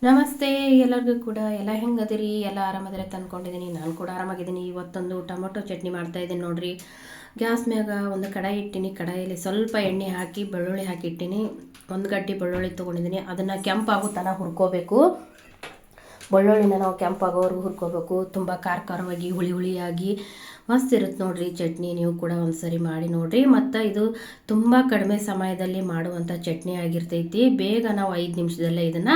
ನಮಸ್ತೆ ಎಲ್ಲರಿಗೂ ಕೂಡ ಎಲ್ಲ ಹೆಂಗದಿರಿ, ಎಲ್ಲ ಆರಾಮದಿರಿ ತಂದ್ಕೊಂಡಿದ್ದೀನಿ. ನಾನು ಕೂಡ ಆರಾಮಾಗಿದ್ದೀನಿ. ಇವತ್ತೊಂದು ಟೊಮೊಟೊ ಚಟ್ನಿ ಮಾಡ್ತಾಯಿದ್ದೀನಿ ನೋಡಿರಿ. ಗ್ಯಾಸ್ ಮ್ಯಾಗ ಒಂದು ಕಡಾಯಿ ಇಟ್ಟಿನಿ. ಕಡಾಯಲ್ಲಿ ಸ್ವಲ್ಪ ಎಣ್ಣೆ ಹಾಕಿ ಬೆಳ್ಳುಳ್ಳಿ ಹಾಕಿಟ್ಟಿನಿ. ಒಂದು ಗಡ್ಡೆ ಬೆಳ್ಳುಳ್ಳಿ ತೊಗೊಂಡಿದ್ದೀನಿ. ಅದನ್ನು ಕೆಂಪಾಗೋ ತನಕ ಹುರ್ಕೋಬೇಕು. ಬೆಳ್ಳುಳ್ಳಿನ ನಾವು ಕೆಂಪಾಗೋವರೆಗೂ ಹುರ್ಕೋಬೇಕು. ತುಂಬ ಖಾರವಾಗಿ ಹುಳಿ ಹುಳಿಯಾಗಿ ಮಸ್ತ್ ಇರುತ್ತೆ ನೋಡಿರಿ ಚಟ್ನಿ. ನೀವು ಕೂಡ ಒಂದು ಸರಿ ಮಾಡಿ ನೋಡಿರಿ. ಮತ್ತು ಇದು ತುಂಬ ಕಡಿಮೆ ಸಮಯದಲ್ಲಿ ಮಾಡುವಂಥ ಚಟ್ನಿ ಆಗಿರ್ತೈತಿ. ಬೇಗ ನಾವು 5 ನಿಮಿಷದಲ್ಲೇ ಇದನ್ನು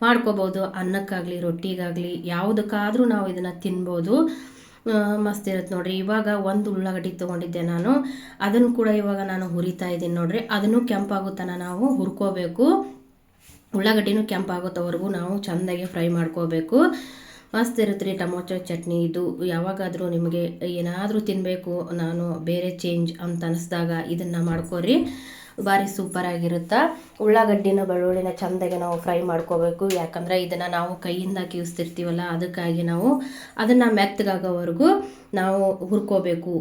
ಮಾಡ್ಕೋಬೋದು. ಅನ್ನಕ್ಕಾಗಲಿ ರೊಟ್ಟಿಗಾಗಲಿ ಯಾವುದಕ್ಕಾದರೂ ನಾವು ಇದನ್ನು ತಿನ್ಬೋದು. ಮಸ್ತ್ ಇರುತ್ತೆ ನೋಡಿರಿ. ಇವಾಗ ಒಂದು ಉಳ್ಳಾಗಡ್ಡಿ ತೊಗೊಂಡಿದ್ದೆ ನಾನು. ಅದನ್ನು ಕೂಡ ಇವಾಗ ನಾನು ಹುರಿತಾ ಇದ್ದೀನಿ ನೋಡಿರಿ. ಅದನ್ನು ಕೆಂಪಾಗೋ ತನಕ ನಾವು ಹುರ್ಕೋಬೇಕು. ಉಳ್ಳಾಗಡ್ಡಿನೂ ಕೆಂಪಾಗೋತವರೆಗೂ ನಾವು ಚೆಂದಾಗಿ ಫ್ರೈ ಮಾಡ್ಕೋಬೇಕು. ಮಸ್ತ್ ಇರುತ್ತೆ ರೀ ಟೊಮೊಟೊ ಚಟ್ನಿ. ಇದು ಯಾವಾಗಾದರೂ ನಿಮಗೆ ಏನಾದರೂ ತಿನ್ನಬೇಕು, ನಾನು ಬೇರೆ ಚೇಂಜ್ ಅಂತ ಅನಿಸ್ದಾಗ ಇದನ್ನು ಮಾಡ್ಕೋರಿ. ಭಾರಿ ಸೂಪರಾಗಿರುತ್ತೆ. ಉಳ್ಳಾಗಡ್ಡಿನ ಬೆಳ್ಳುಳ್ಳಿನ ಚೆಂದಾಗಿ ನಾವು ಫ್ರೈ ಮಾಡ್ಕೋಬೇಕು. ಯಾಕಂದರೆ ಇದನ್ನು ನಾವು ಕೈಯಿಂದ ಕಿವಿಸ್ತಿರ್ತೀವಲ್ಲ, ಅದಕ್ಕಾಗಿ ನಾವು ಅದನ್ನು ಮೆತ್ತಗಾಗೋವರೆಗೂ ನಾವು ಹುರ್ಕೋಬೇಕು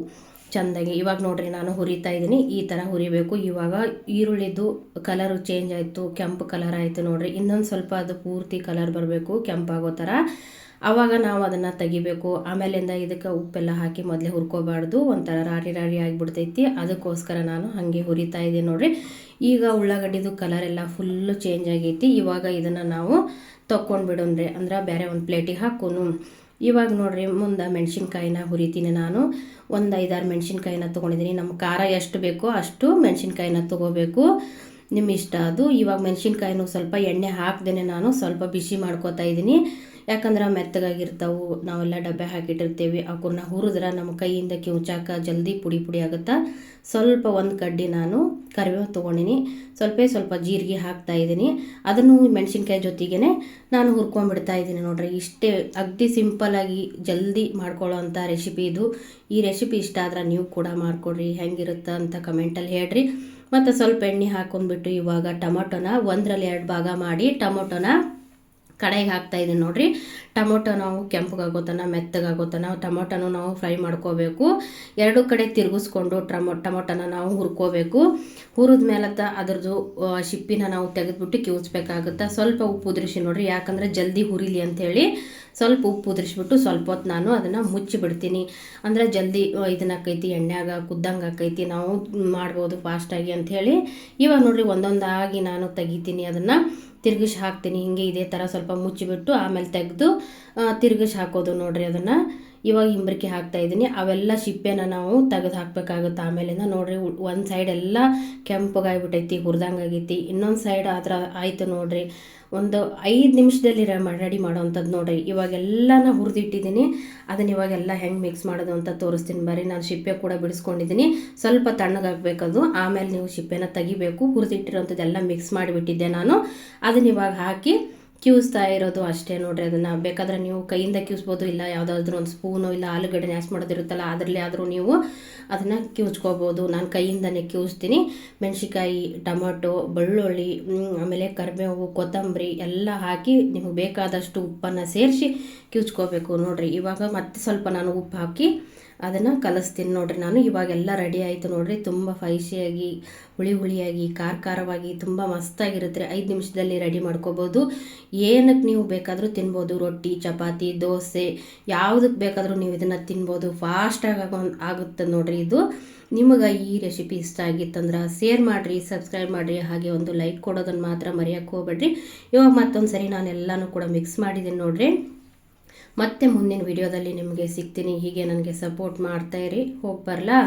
ಚೆಂದಾಗಿ. ಇವಾಗ ನೋಡಿರಿ ನಾನು ಹುರಿತಾ ಇದ್ದೀನಿ. ಈ ಥರ ಹುರಿಬೇಕು. ಇವಾಗ ಈರುಳ್ಳಿದು ಕಲರು ಚೇಂಜ್ ಆಯಿತು, ಕೆಂಪು ಕಲರ್ ಆಯಿತು ನೋಡಿರಿ. ಇನ್ನೊಂದು ಸ್ವಲ್ಪ ಅದು ಪೂರ್ತಿ ಕಲರ್ ಬರಬೇಕು, ಕೆಂಪಾಗೋ ಥರ. ಆವಾಗ ನಾವು ಅದನ್ನು ತೆಗಿಬೇಕು. ಆಮೇಲಿಂದ ಇದಕ್ಕೆ ಉಪ್ಪೆಲ್ಲ ಹಾಕಿ ಮೊದಲೇ ಹುರ್ಕೋಬಾರ್ದು, ಒಂಥರ ರಾರಿ ಆಗಿಬಿಡ್ತೈತಿ. ಅದಕ್ಕೋಸ್ಕರ ನಾನು ಹಾಗೆ ಹುರಿತಾ ಇದ್ದೀನಿ ನೋಡಿರಿ. ಈಗ ಉಳ್ಳಾಗಡ್ಡಿದು ಕಲರೆಲ್ಲ ಫುಲ್ಲು ಚೇಂಜ್ ಆಗೈತಿ. ಇವಾಗ ಇದನ್ನು ನಾವು ತೊಗೊಂಡ್ಬಿಡೋಣ್ರಿ, ಅಂದ್ರೆ ಬೇರೆ ಒಂದು ಪ್ಲೇಟಿಗೆ ಹಾಕೋನು. ಇವಾಗ ನೋಡಿರಿ ಮುಂದೆ ಮೆಣಸಿನ್ಕಾಯಿನ ಹುರಿತೀನಿ ನಾನು. ಒಂದು 5-6 ಮೆಣಸಿನ್ಕಾಯಿನ ತೊಗೊಂಡಿದ್ದೀನಿ. ನಮ್ಮ ಖಾರ ಎಷ್ಟು ಬೇಕೋ ಅಷ್ಟು ಮೆಣಸಿನ್ಕಾಯಿನ ತೊಗೋಬೇಕು, ನಿಮ್ಮ ಇಷ್ಟ ಅದು. ಇವಾಗ ಮೆಣಸಿನ್ಕಾಯಿನೂ ಸ್ವಲ್ಪ ಎಣ್ಣೆ ಹಾಕ್ದೇನೆ ನಾನು ಸ್ವಲ್ಪ ಬಿಸಿ ಮಾಡ್ಕೋತಾ ಇದ್ದೀನಿ. ಯಾಕಂದ್ರೆ ಮೆತ್ತಗಾಗಿರ್ತಾವೆ, ನಾವೆಲ್ಲ ಡಬ್ಬೆ ಹಾಕಿಟ್ಟಿರ್ತೀವಿ. ಅವನ್ನ ಹುರಿದ್ರೆ ನಮ್ಮ ಕೈಯಿಂದ ಕಿವುಚಾಕ ಜಲ್ದಿ ಪುಡಿ ಆಗುತ್ತೆ. ಸ್ವಲ್ಪ ಒಂದು ಕಡ್ಡಿ ನಾನು ಕರಿಬೇವು ತೊಗೊಂಡಿನಿ. ಸ್ವಲ್ಪ ಜೀರಿಗೆ ಹಾಕ್ತಾಯಿದ್ದೀನಿ. ಅದನ್ನು ಮೆಣಸಿನ್ಕಾಯಿ ಜೊತೆಗೇ ನಾನು ಹುರ್ಕೊಂಡ್ಬಿಡ್ತಾ ಇದ್ದೀನಿ ನೋಡಿರಿ. ಇಷ್ಟೇ ಅಗದಿ ಸಿಂಪಲ್ಲಾಗಿ ಜಲ್ದಿ ಮಾಡ್ಕೊಳ್ಳೋ ಅಂಥ ರೆಸಿಪಿ ಇದು. ಈ ರೆಸಿಪಿ ಇಷ್ಟ ಆದ್ರೆ ನೀವು ಕೂಡ ಮಾಡಿಕೊಡ್ರಿ. ಹೆಂಗಿರುತ್ತೆ ಅಂತ ಕಮೆಂಟಲ್ಲಿ ಹೇಳ್ರಿ. ಮತ್ತು ಸ್ವಲ್ಪ ಎಣ್ಣೆ ಹಾಕೊಂಡ್ಬಿಟ್ಟು ಇವಾಗ ಟೊಮೊಟೊನ 1ರಲ್ಲಿ 2 ಭಾಗ ಮಾಡಿ ಟೊಮೊಟೊನ ಕಡಾಯಿಗೆ ಹಾಕ್ತಾಯಿದ್ದೀನಿ ನೋಡಿರಿ. ಟೊಮೊಟೊ ನಾವು ಕೆಂಪಗಾಗೋತನ ಮೆತ್ತಗಾಗೋತನ ಟೊಮೊಟೊನೂ ನಾವು ಫ್ರೈ ಮಾಡ್ಕೋಬೇಕು. 2 ಕಡೆ ತಿರುಗಿಸ್ಕೊಂಡು ಟೊಮೊಟೊನ ನಾವು ಹುರ್ಕೋಬೇಕು. ಹುರಿದ ಮೇಲೆ ಅದ್ರದ್ದು ಶಿಪ್ಪಿನ ನಾವು ತೆಗೆದುಬಿಟ್ಟು ಕಿವುಚ್ಬೇಕಾಗುತ್ತೆ. ಸ್ವಲ್ಪ ಉಪ್ಪು ಉದುರಿಸಿ ನೋಡಿರಿ, ಯಾಕಂದರೆ ಜಲ್ದಿ ಹುರಿಲಿ ಅಂಥೇಳಿ ಸ್ವಲ್ಪ ಉಪ್ಪು ಉದುರಿಸ್ಬಿಟ್ಟು ಸ್ವಲ್ಪ ಹೊತ್ತು ನಾನು ಅದನ್ನು ಮುಚ್ಚಿಬಿಡ್ತೀನಿ. ಅಂದರೆ ಜಲ್ದಿ ಇದನ್ನ ಆಕೈತಿ, ಎಣ್ಣೆಯಾಗ ಕುದ್ದಂಗೆ ಆಕೈತಿ, ನಾವು ಮಾಡ್ಬೋದು ಫಾಸ್ಟಾಗಿ ಅಂಥೇಳಿ. ಇವಾಗ ನೋಡಿರಿ ಒಂದೊಂದಾಗಿ ನಾನು ತೆಗಿತೀನಿ, ಅದನ್ನು ತಿರುಗಿಸಿ ಹಾಕ್ತೀನಿ. ಹಿಂಗೆ ಇದೇ ಥರ ಸ್ವಲ್ಪ ಮುಚ್ಚಿಬಿಟ್ಟು ಆಮೇಲೆ ತೆಗೆದು ತಿರುಗಿಸಿ ಹಾಕೋದು ನೋಡಿರಿ. ಅದನ್ನು ಇವಾಗ ಹಿಂಬರಿಕೆ ಹಾಕ್ತಾಯಿದ್ದೀನಿ. ಅವೆಲ್ಲ ಸಿಪ್ಪೆನ ನಾವು ತೆಗೆದು ಹಾಕಬೇಕಾಗುತ್ತೆ. ಆಮೇಲಿಂದ ನೋಡಿರಿ ಒಂದು ಸೈಡ್ ಎಲ್ಲ ಕೆಂಪಗಾಗಿಬಿಟ್ಟೈತಿ, ಹುರಿದಂಗೆ ಆಗೈತಿ. ಇನ್ನೊಂದು ಸೈಡ್ ಆದ್ರೆ ಆಯಿತು ನೋಡಿರಿ. ಒಂದು 5 ನಿಮಿಷದಲ್ಲಿ ರೆಡಿ ಮಾಡೋವಂಥದ್ದು ನೋಡಿರಿ. ಇವಾಗೆಲ್ಲನ ಹುರಿದಿಟ್ಟಿದ್ದೀನಿ. ಅದನ್ನು ಇವಾಗೆಲ್ಲ ಹೆಂಗೆ ಮಿಕ್ಸ್ ಮಾಡೋದು ಅಂತ ತೋರಿಸ್ತೀನಿ ಬರ್ರಿ. ನಾನು ಸಿಪ್ಪೆ ಕೂಡ ಬಿಡಿಸ್ಕೊಂಡಿದ್ದೀನಿ. ಸ್ವಲ್ಪ ತಣ್ಣಗಾಗಬೇಕದು. ಆಮೇಲೆ ನೀವು ಸಿಪ್ಪೆನ ತೆಗಿಬೇಕು. ಹುರಿದಿಟ್ಟಿರೋಂಥದ್ದೆಲ್ಲ ಮಿಕ್ಸ್ ಮಾಡಿಬಿಟ್ಟಿದ್ದೆ ನಾನು. ಅದನ್ನ ಇವಾಗ ಹಾಕಿ ಕಿವಿಸ್ತಾ ಇರೋದು ಅಷ್ಟೇ ನೋಡಿರಿ. ಅದನ್ನು ಬೇಕಾದರೆ ನೀವು ಕೈಯಿಂದ ಕಿವಿಸ್ಬೋದು, ಇಲ್ಲ ಯಾವುದಾದ್ರೂ ಒಂದು ಸ್ಪೂನು ಇಲ್ಲ ಆಲೂಗಡ್ಡೆ ನ್ಯಾಸ್ ಮಾಡೋದಿರುತ್ತಲ್ಲ ಅದರಲ್ಲಿ ಆದರೂ ನೀವು ಅದನ್ನು ಕಿವುಚ್ಕೋಬೋದು. ನಾನು ಕೈಯಿಂದನೇ ಕಿವಿಸ್ತೀನಿ. ಮೆಣಸಿನ್ಕಾಯಿ, ಟೊಮೊಟೊ, ಬೆಳ್ಳುಳ್ಳಿ, ಆಮೇಲೆ ಕರಿಬೇವು, ಕೊತ್ತಂಬರಿ ಎಲ್ಲ ಹಾಕಿ ನಿಮಗೆ ಬೇಕಾದಷ್ಟು ಉಪ್ಪನ್ನು ಸೇರಿಸಿ ಕಿವುಚ್ಕೋಬೇಕು ನೋಡಿರಿ. ಇವಾಗ ಮತ್ತೆ ಸ್ವಲ್ಪ ನಾನು ಉಪ್ಪು ಹಾಕಿ ಅದನ್ನು ಕಲಿಸ್ತೀನಿ ನೋಡಿರಿ ನಾನು. ಇವಾಗೆಲ್ಲ ರೆಡಿ ಆಯಿತು ನೋಡಿರಿ. ತುಂಬ ಸ್ಪೈಸಿಯಾಗಿ ಹುಳಿಯಾಗಿ ಖಾರವಾಗಿ ತುಂಬ ಮಸ್ತಾಗಿರುತ್ತೆ. 5 ನಿಮಿಷದಲ್ಲಿ ರೆಡಿ ಮಾಡ್ಕೋಬೋದು. ಏನಕ್ಕೆ ನೀವು ಬೇಕಾದರೂ ತಿನ್ಬೋದು, ರೊಟ್ಟಿ, ಚಪಾತಿ, ದೋಸೆ ಯಾವುದಕ್ಕೆ ಬೇಕಾದರೂ ನೀವು ಇದನ್ನು ತಿನ್ಬೋದು. ಫಾಸ್ಟಾಗಿ ಆಗುತ್ತೆ ನೋಡಿರಿ. ಇದು ನಿಮಗೆ ಈ ರೆಸಿಪಿ ಇಷ್ಟ ಆಗಿತ್ತಂದ್ರೆ ಶೇರ್ ಮಾಡಿರಿ, ಸಬ್ಸ್ಕ್ರೈಬ್ ಮಾಡಿರಿ, ಹಾಗೆ ಒಂದು ಲೈಕ್ ಕೊಡೋದನ್ನು ಮಾತ್ರ ಮರೆಯೋಕ್ಕೆ ಹೋಗ್ಬೇಡ್ರಿ. ಇವಾಗ ಮತ್ತೊಂದು ಸರಿ ನಾನು ಎಲ್ಲನೂ ಕೂಡ ಮಿಕ್ಸ್ ಮಾಡಿದ್ದೀನಿ ನೋಡಿರಿ. ಮತ್ತೆ ಮುಂದಿನ ವಿಡಿಯೋದಲ್ಲಿ ನಿಮಗೆ ಸಿಗ್ತೀನಿ. ಹೀಗೆ ನನಗೆ ಸಪೋರ್ಟ್ ಮಾಡ್ತಾಯಿರಿ. ಹೋಗಿ ಬರಲಾ.